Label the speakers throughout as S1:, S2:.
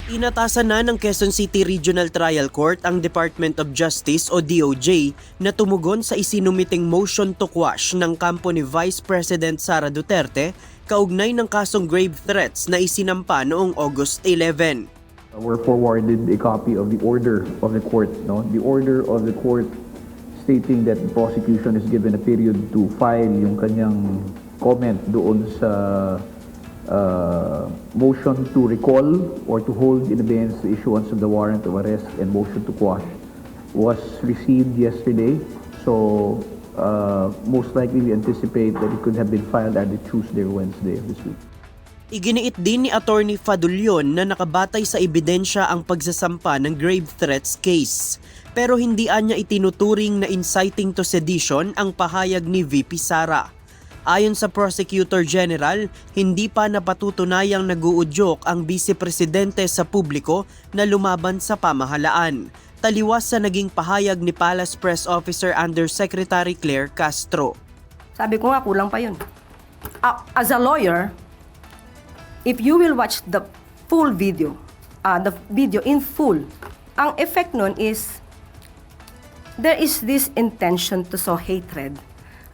S1: Inatasan na ng Quezon City Regional Trial Court ang Department of Justice o DOJ na tumugon sa isinumiting motion to quash ng kampo ni Vice President Sara Duterte kaugnay ng kasong grave threats na isinampa noong August 11.
S2: We're forwarded a copy of the order of the court. No? The order of the court stating that the prosecution is given a period to file yung kanyang comment doon sa motion to recall or to hold in abeyance the issuance of the warrant of arrest and motion to quash was received yesterday. So most likely we anticipate that it could have been filed either Tuesday or Wednesday of this week.
S1: Iginiit din ni Attorney Fadulion na nakabatay sa ebidensya ang pagsasampa ng grave threats case. Pero hindi anya itinuturing na inciting to sedition ang pahayag ni VP Sara. Ayon sa Prosecutor General, hindi pa napatutunayang nag-uudyok ang Vice Presidente sa publiko na lumaban sa pamahalaan. Taliwas sa naging pahayag ni Palace Press Officer Undersecretary Claire Castro.
S3: Sabi ko nga, kulang pa yun. As a lawyer, if you will watch the full video, the video in full, ang effect nun is, there is this intention to sow hatred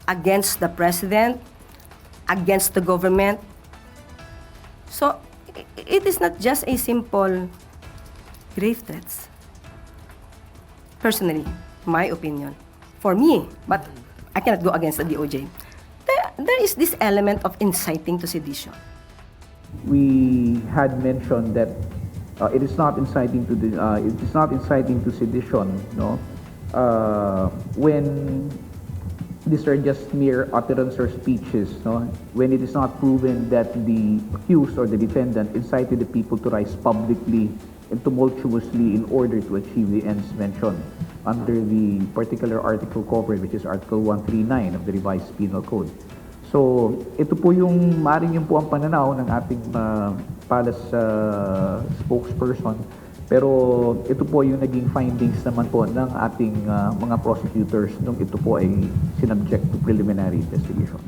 S3: against the president, against the government. So, it is not just a simple grave threats. Personally, my opinion. For me, but I cannot go against the DOJ. There is this element of inciting to sedition.
S2: We had mentioned that it is not inciting to sedition, no? When these are just mere utterance or speeches, no? When it is not proven that the accused or the defendant incited the people to rise publicly and tumultuously in order to achieve the ends mentioned under the particular article covered, which is Article 139 of the Revised Penal Code. So, ito po yung maaaring yun po ang pananaw ng ating Palace spokesperson. Pero ito po yung naging findings naman po ng ating mga prosecutors nung ito po ay sinubject to preliminary investigation.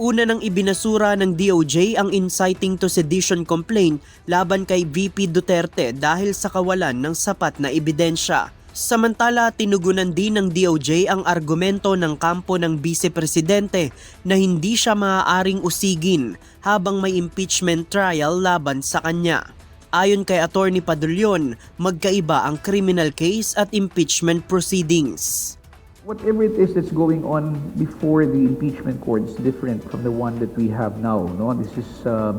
S1: Una nang ibinasura ng DOJ ang inciting to sedition complaint laban kay VP Duterte dahil sa kawalan ng sapat na ebidensya. Samantala, tinugunan din ng DOJ ang argumento ng kampo ng Vice Presidente na hindi siya maaaring usigin habang may impeachment trial laban sa kanya. Ayon kay Attorney Fadulion, magkaiba ang criminal case at impeachment proceedings.
S2: Whatever it is that's going on before the impeachment court is different from the one that we have now. No? This is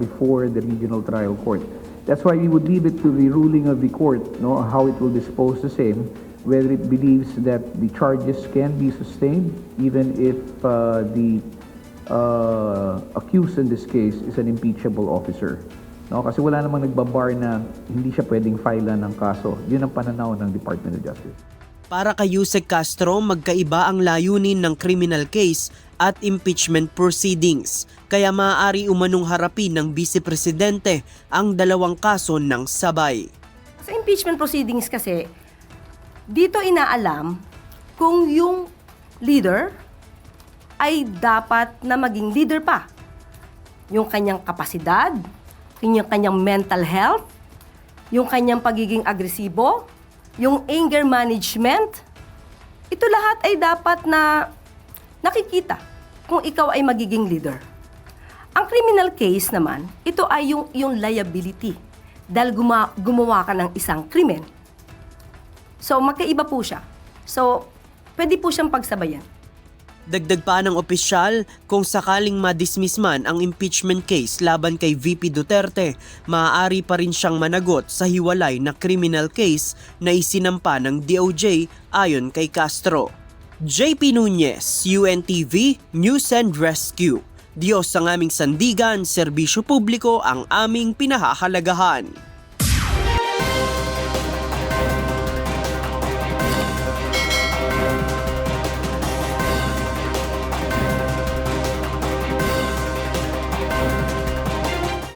S2: before the regional trial court. That's why we would leave it to the ruling of the court, no, how it will dispose the same, whether it believes that the charges can be sustained even if the accused in this case is an impeachable officer. No, kasi wala namang nagbabar na hindi siya pwedeng filean ng kaso. Yun ang pananaw ng Department of Justice.
S1: Para kay Yusek Castro, magkaiba ang layunin ng criminal case at impeachment proceedings. Kaya maaari umanong harapin ng Vice Presidente ang dalawang kaso ng sabay.
S3: Sa impeachment proceedings kasi, dito inaalam kung yung leader ay dapat na maging leader pa. Yung kanyang kapasidad, yung kanyang mental health, yung kanyang pagiging agresibo, yung anger management, ito lahat ay dapat na nakikita kung ikaw ay magiging leader. Ang criminal case naman, ito ay yung liability dahil gumawa ka ng isang krimen. So, magkaiba po siya. So, pwede po siyang pagsabayan.
S1: Dagdag pa ng opisyal, kung sakaling madismiss man ang impeachment case laban kay VP Duterte, maaari pa rin siyang managot sa hiwalay na criminal case na isinampa ng DOJ ayon kay Castro. JP Nunez, UNTV, News and Rescue. Diyos ang aming sandigan, serbisyo publiko ang aming pinahahalagahan.